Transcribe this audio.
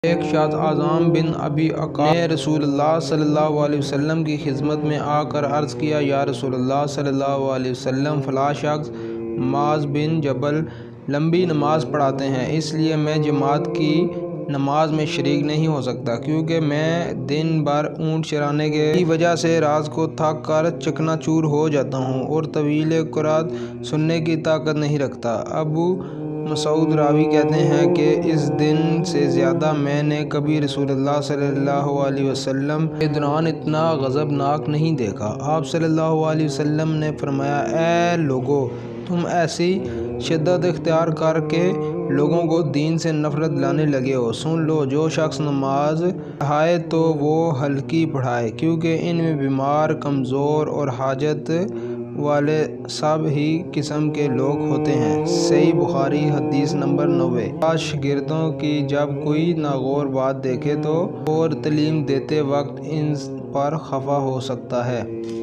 ایک شخص اعظم بن ابی عقاب نے رسول اللہ صلی اللہ علیہ وسلم کی خدمت میں آ کر عرض کیا، یا رسول اللہ صلی اللہ علیہ وسلم، فلاں شخص معاذ بن جبل لمبی نماز پڑھاتے ہیں، اس لیے میں جماعت کی نماز میں شریک نہیں ہو سکتا، کیونکہ میں دن بھر اونٹ چرانے کی وجہ سے رات کو تھک کر چکنا چور ہو جاتا ہوں اور طویل قرات سننے کی طاقت نہیں رکھتا۔ ابو مسعود راوی کہتے ہیں کہ اس دن سے زیادہ میں نے کبھی رسول اللہ صلی اللہ علیہ وسلم کے دوران اتنا غضبناک نہیں دیکھا۔ آپ صلی اللہ علیہ وسلم نے فرمایا، اے لوگو، تم ایسی شدت اختیار کر کے لوگوں کو دین سے نفرت لانے لگے ہو۔ سن لو، جو شخص نماز پڑھائے تو وہ ہلکی پڑھائے، کیونکہ ان میں بیمار، کمزور اور حاجت والے سب ہی قسم کے لوگ ہوتے ہیں۔ صحیح بخاری حدیث نمبر 90۔ شاگردوں کی جب کوئی ناگوار بات دیکھے تو اور تعلیم دیتے وقت ان پر خفا ہو سکتا ہے۔